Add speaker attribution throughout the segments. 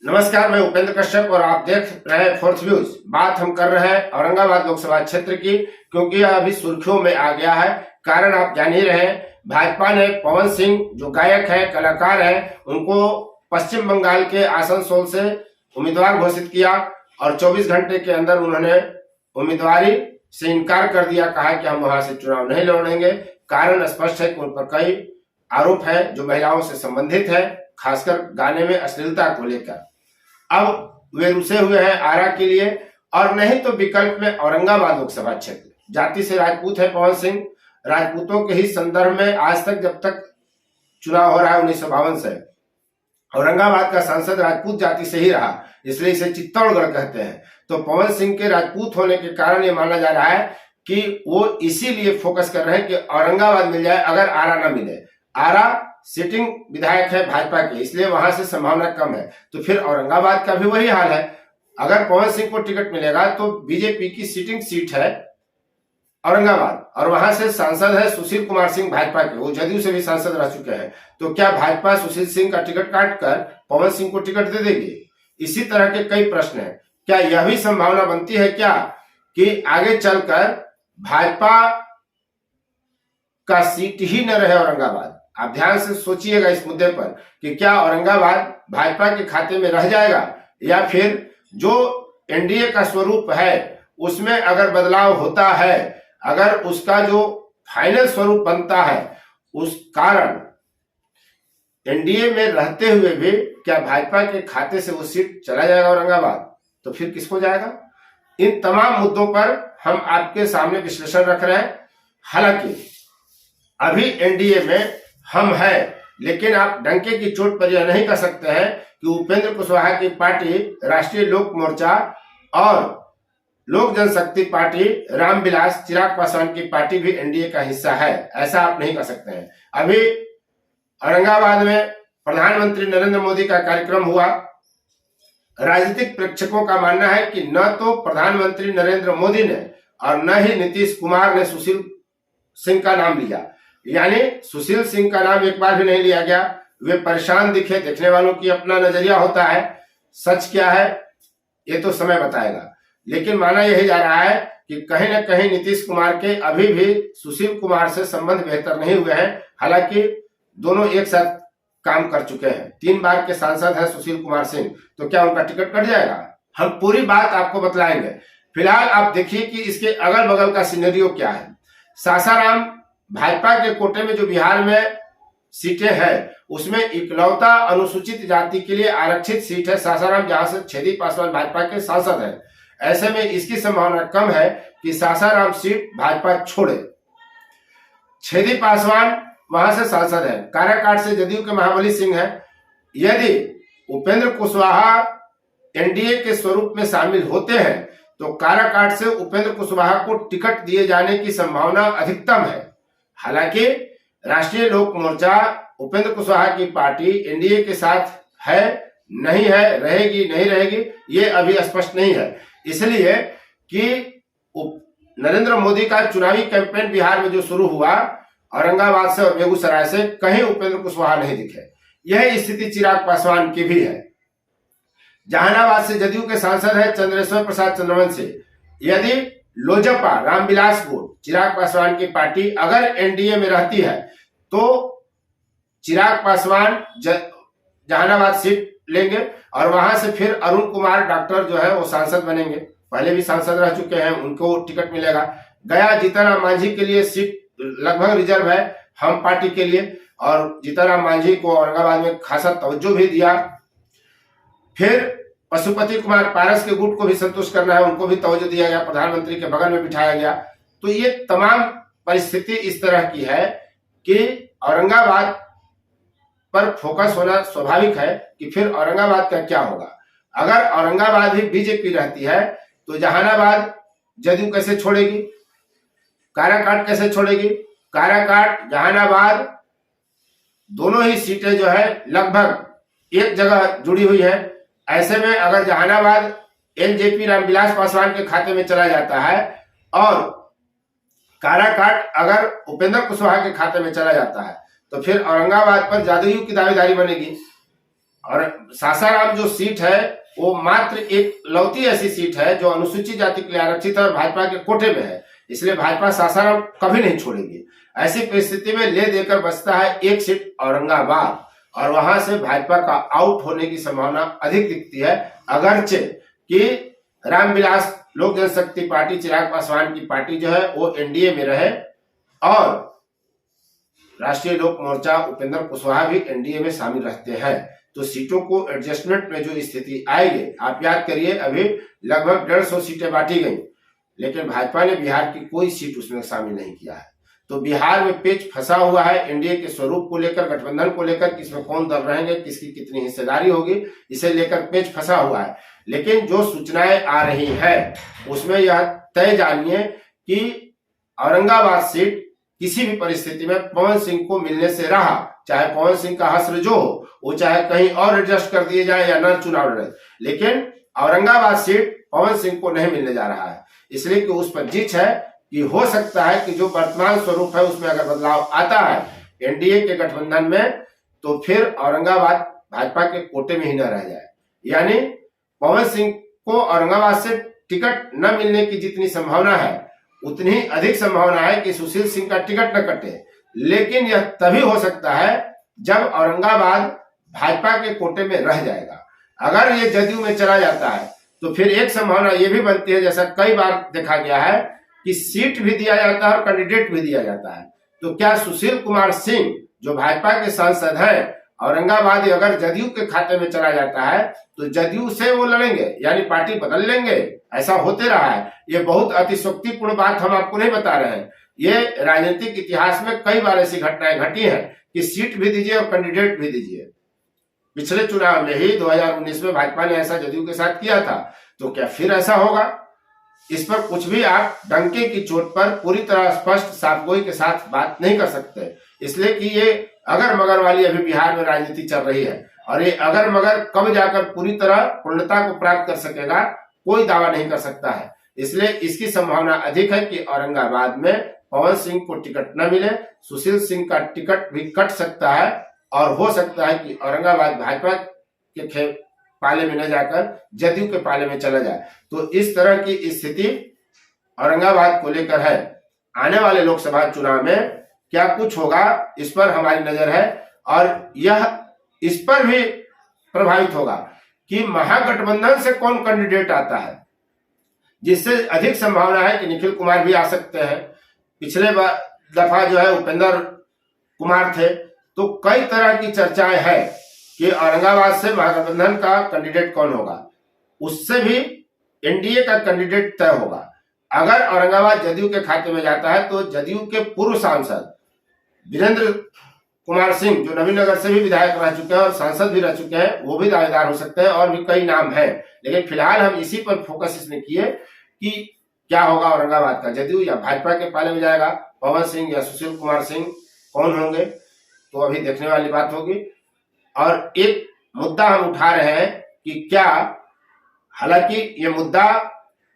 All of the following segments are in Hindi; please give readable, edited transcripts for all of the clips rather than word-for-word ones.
Speaker 1: नमस्कार, मैं उपेंद्र कश्यप और आप देख रहे हैं फोर्थ व्यूज। बात हम कर रहे हैं औरंगाबाद लोकसभा क्षेत्र की, क्योंकि यह अभी सुर्खियों में आ गया है। कारण आप जान ही रहे हैं, भाजपा ने पवन सिंह जो गायक है, कलाकार है, उनको पश्चिम बंगाल के आसनसोल से उम्मीदवार घोषित किया और 24 घंटे के अंदर उन्होंने उम्मीदवारी से इनकार कर दिया। कहा कि हम वहां से चुनाव नहीं लड़ेंगे। कारण स्पष्ट है कि उन पर कई आरोप है जो महिलाओं से संबंधित है, खासकर गाने में अश्लीलता को लेकर। अब वे रुसे हुए हैं आरा के लिए, और नहीं तो विकल्प में औरंगाबाद लोकसभा क्षेत्र। जाति से राजपूत है पवन सिंह। राजपूतों के ही संदर्भ में आज तक, जब तक चुनाव हो रहा है 1952 से, औरंगाबाद का सांसद राजपूत जाति से ही रहा, इसलिए इसे चित्तौड़गढ़ कहते हैं। तो पवन सिंह के राजपूत होने के कारण ये माना जा रहा है कि वो इसीलिए फोकस कर रहे हैं कि औरंगाबाद मिल जाए अगर आरा ना मिले। आरा सिटिंग विधायक है भाजपा के, इसलिए वहां से संभावना कम है। तो फिर औरंगाबाद का भी वही हाल है। अगर पवन सिंह को टिकट मिलेगा तो बीजेपी की सिटिंग सीट है औरंगाबाद, और वहां से सांसद है सुशील कुमार सिंह भाजपा के, वो जदयू से भी सांसद रह चुके हैं। तो क्या भाजपा सुशील सिंह का टिकट काटकर पवन सिंह को टिकट दे देगी? इसी तरह के कई प्रश्न हैं। क्या यह भी संभावना बनती है क्या कि आगे चलकर भाजपा का सीट ही न रहे औरंगाबाद? आप ध्यान से सोचिएगा इस मुद्दे पर कि क्या औरंगाबाद भाजपा के खाते में रह जाएगा, या फिर जो एनडीए का स्वरूप है उसमें अगर बदलाव होता है, अगर उसका जो फाइनल स्वरूप बनता है, उस कारण एनडीए में रहते हुए भी क्या भाजपा के खाते से वो सीट चला जाएगा औरंगाबाद? तो फिर किसको जाएगा? इन तमाम मुद्दों पर हम आपके सामने विश्लेषण रख रहे हैं। हालांकि अभी एनडीए में हम हैं, लेकिन आप डंके की चोट पर यह नहीं कह सकते हैं कि उपेंद्र कुशवाहा की पार्टी राष्ट्रीय लोक मोर्चा और लोक जनशक्ति पार्टी रामविलास चिराग पासवान की पार्टी भी एनडीए का हिस्सा है। ऐसा आप नहीं कह सकते हैं। अभी औरंगाबाद में प्रधानमंत्री नरेंद्र मोदी का कार्यक्रम हुआ। राजनीतिक प्रेक्षकों का मानना है कि न तो प्रधानमंत्री नरेंद्र मोदी ने और न ही नीतीश कुमार ने सुशील सिंह का नाम लिया, यानी सुशील सिंह का नाम एक बार भी नहीं लिया गया। वे परेशान दिखे। देखने वालों की अपना नजरिया होता है, सच क्या है ये तो समय बताएगा। लेकिन माना यही जा रहा है कि कहीं न कहीं नीतीश कुमार के अभी भी सुशील कुमार से संबंध बेहतर नहीं हुए हैं। हालांकि दोनों एक साथ काम कर चुके हैं, 3 बार के सांसद हैं सुशील कुमार सिंह। तो क्या उनका टिकट कट जाएगा? हम पूरी बात आपको बतलाएंगे। फिलहाल आप देखिए कि इसके अगल बगल का सिनेरियो क्या है। सासाराम भाजपा के कोटे में जो बिहार में सीटें हैं, उसमें इकलौता अनुसूचित जाति के लिए आरक्षित सीट है सासाराम, जहां से छेदी पासवान भाजपा के सांसद हैं। ऐसे में इसकी संभावना कम है कि सासाराम सीट भाजपा छोड़े। छेदी पासवान वहां से सांसद है। काराकाट से जदयू के महाबली सिंह है। यदि उपेंद्र कुशवाहा एनडीए के स्वरूप में शामिल होते हैं तो काराकाट से उपेंद्र कुशवाहा को टिकट दिए जाने की संभावना अधिकतम है। हालांकि राष्ट्रीय लोक मोर्चा उपेंद्र कुशवाहा की पार्टी एनडीए के साथ है, नहीं है, रहेगी, नहीं रहेगी, ये अभी स्पष्ट नहीं है। इसलिए कि नरेंद्र मोदी का चुनावी कैंपेन बिहार में जो शुरू हुआ, औरंगाबाद से और बेगूसराय से कहीं उपेंद्र कुशवाहा नहीं दिखे। यह स्थिति चिराग पासवान की भी है। जहानाबाद से जदयू के सांसद है चंद्रेश्वर प्रसाद चंद्रवंशी। यदि लोजपा रामविलास गोड चिराग पासवान की पार्टी अगर एनडीए में रहती है तो चिराग पासवान जहानाबाद सीट लेंगे, और वहां से फिर अरुण कुमार डॉक्टर जो है वो सांसद बनेंगे। पहले भी सांसद रह चुके हैं, उनको टिकट मिलेगा। गया जीतनराम मांझी के लिए सीट लगभग रिजर्व है हम पार्टी के लिए, और जीतनराम मांझी को औरंगाबाद में खासा तवज्जो भी दिया। फिर पशुपति कुमार पारस के गुट को भी संतुष्ट करना है, उनको भी तवज्जो दिया गया, प्रधानमंत्री के बगल में बिठाया गया। तो ये तमाम परिस्थिति इस तरह की है कि औरंगाबाद पर फोकस होना स्वाभाविक है कि फिर औरंगाबाद का क्या होगा। अगर औरंगाबाद ही बीजेपी रहती है तो जहानाबाद जदयू कैसे छोड़ेगी? काराकाट कैसे छोड़ेगी? काराकाट जहानाबाद दोनों ही सीटें जो है लगभग एक जगह जुड़ी हुई है। ऐसे में अगर जहानाबाद एलजेपी रामविलास पासवान के खाते में चला जाता है और काराकाट अगर उपेंद्र कुशवाहा के खाते में चला जाता है तो फिर औरंगाबाद पर जदयू की दावेदारी बनेगी। और सासाराम जो सीट है वो मात्र एक लौती ऐसी सीट है जो अनुसूचित जाति के लिए आरक्षित है और भाजपा के कोटे में है, इसलिए भाजपा सासाराम कभी नहीं छोड़ेगी। ऐसी परिस्थिति में ले देकर बचता है एक सीट औरंगाबाद और वहां से भाजपा का आउट होने की संभावना अधिक दिखती है, अगरचे कि रामविलास लोक जनशक्ति पार्टी चिराग पासवान की पार्टी जो है वो एनडीए में रहे और राष्ट्रीय लोक मोर्चा उपेंद्र कुशवाहा भी एनडीए में शामिल रहते हैं। तो सीटों को एडजस्टमेंट में जो स्थिति आएगी, आप याद करिए अभी लगभग 150 सीटें बांटी गई, लेकिन भाजपा ने बिहार की कोई सीट उसमें शामिल नहीं किया है। तो बिहार में पेच फंसा हुआ है एनडीए के स्वरूप को लेकर, गठबंधन को लेकर, किसमें कौन दल रहेंगे, किसकी कितनी हिस्सेदारी होगी, इसे लेकर पेच फंसा हुआ है। लेकिन जो सूचनाएं आ रही है उसमें यह तय जानिए कि औरंगाबाद सीट किसी भी परिस्थिति में पवन सिंह को मिलने से रहा, चाहे पवन सिंह का हश्र जो हो वो चाहे कहीं और एडजस्ट कर दिए जाए या न चुनाव लड़े, लेकिन औरंगाबाद सीट पवन सिंह को नहीं मिलने जा रहा है। इसलिए कि उस पर जिच है कि हो सकता है कि जो वर्तमान स्वरूप है उसमें अगर बदलाव आता है एनडीए के गठबंधन में तो फिर औरंगाबाद भाजपा के कोटे में ही न रह जाए। यानी पवन सिंह को औरंगाबाद से टिकट न मिलने की जितनी संभावना है उतनी अधिक संभावना है कि सुशील सिंह का टिकट न कटे, लेकिन यह तभी हो सकता है जब औरंगाबाद भाजपा के कोटे में रह जाएगा। अगर ये जदयू में चला जाता है तो फिर एक संभावना ये भी बनती है, जैसा कई बार देखा गया है कि सीट भी दिया जाता है और कैंडिडेट भी दिया जाता है। तो क्या सुशील कुमार सिंह जो भाजपा के सांसद हैं, औरंगाबाद अगर जदयू के खाते में चला जाता है तो जदयू से वो लड़ेंगे, यानी पार्टी बदल लेंगे। ऐसा होते रहा है, ये बहुत अतिशोक्तिपूर्ण बात हम आपको नहीं बता रहे हैं, ये राजनीतिक इतिहास में कई बार ऐसी घटनाएं घटी हैं कि सीट भी दीजिए और कैंडिडेट भी दीजिए। पिछले चुनाव में ही 2019 में भाजपा ने ऐसा जदयू के साथ किया था, तो क्या फिर ऐसा होगा? इस पर कुछ भी आप डंके की चोट पर पूरी तरह स्पष्ट साफगोई के साथ बात नहीं कर सकते, इसलिए कि ये अगर मगर वाली अभी बिहार में राजनीति चल रही है और ये अगर मगर कब जाकर पूरी तरह पूर्णता को प्राप्त कर सकेगा कोई दावा नहीं कर सकता है। इसलिए इसकी संभावना अधिक है कि औरंगाबाद में पवन सिंह को टिकट न मिले, सुशील सिंह का टिकट भी कट सकता है और हो सकता है कि औरंगाबाद भाजपा के पाले में न जाकर जदयू के पाले में चला जाए। तो इस तरह की स्थिति औरंगाबाद को लेकर है। आने वाले लोकसभा चुनाव में क्या कुछ होगा इस पर हमारी नजर है और यह इस पर भी प्रभावित होगा कि महागठबंधन से कौन कैंडिडेट आता है, जिससे अधिक संभावना है कि निखिल कुमार भी आ सकते हैं। पिछले दफा जो है उपेंद्र कुमार थे, तो कई तरह की चर्चाएं हैं कि औरंगाबाद से महागठबंधन का कैंडिडेट कौन होगा, उससे भी एनडीए का कैंडिडेट तय होगा। अगर औरंगाबाद जदयू के खाते में जाता है तो जदयू के पूर्व सांसद वीरेंद्र कुमार सिंह जो नवीनगर से भी विधायक रह चुके हैं और सांसद भी रह चुके हैं, वो भी दावेदार हो सकते हैं और भी कई नाम हैं। लेकिन फिलहाल हम इसी पर फोकस इसने किए कि क्या होगा औरंगाबाद का, जदयू या भाजपा के पाले में जाएगा, पवन सिंह या सुशील कुमार सिंह कौन होंगे, तो अभी देखने वाली बात होगी। और एक मुद्दा हम उठा रहे हैं कि क्या, हालांकि ये मुद्दा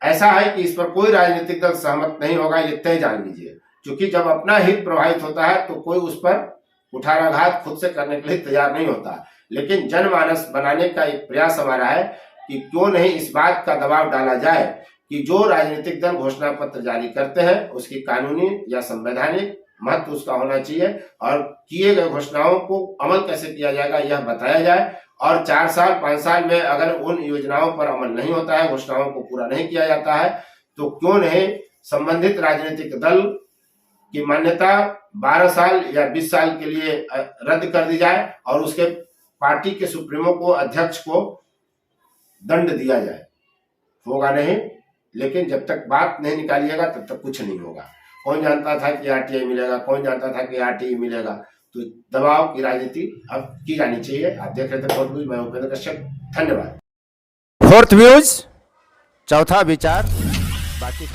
Speaker 1: ऐसा है कि इस पर कोई राजनीतिक दल सहमत नहीं होगा, ये तय जान लीजिए, क्योंकि जब अपना हित प्रभावित होता है तो कोई उस पर कुठाराघात खुद से करने के लिए तैयार नहीं होता। लेकिन जनमानस बनाने का एक प्रयास हमारा है कि क्यों नहीं इस बात का दबाव डाला जाए कि जो राजनीतिक दल घोषणा पत्र जारी करते हैं उसकी कानूनी या संवैधानिक महत्व उसका होना चाहिए और किए गए घोषणाओं को अमल कैसे किया जाएगा यह बताया जाए। और 4 साल 5 साल में अगर उन योजनाओं पर अमल नहीं होता है, घोषणाओं को पूरा नहीं किया जाता है, तो क्यों नहीं संबंधित राजनीतिक दल की मान्यता 12 साल या 20 साल के लिए रद्द कर दी जाए और उसके पार्टी के सुप्रीमो को, अध्यक्ष को दंड दिया जाए। होगा नहीं, लेकिन जब तक बात नहीं निकालिएगा तब तक कुछ नहीं होगा। कौन जानता था कि आरटीआई मिलेगा, कौन जानता था कि आरटीई मिलेगा। तो दबाव की राजनीति अब की जानी चाहिए। आप देख रहे थे फोर्थ व्यूज, मैं उपेंद्र कश्यप, धन्यवाद।
Speaker 2: फोर्थ व्यूज, चौथा विचार, बाकी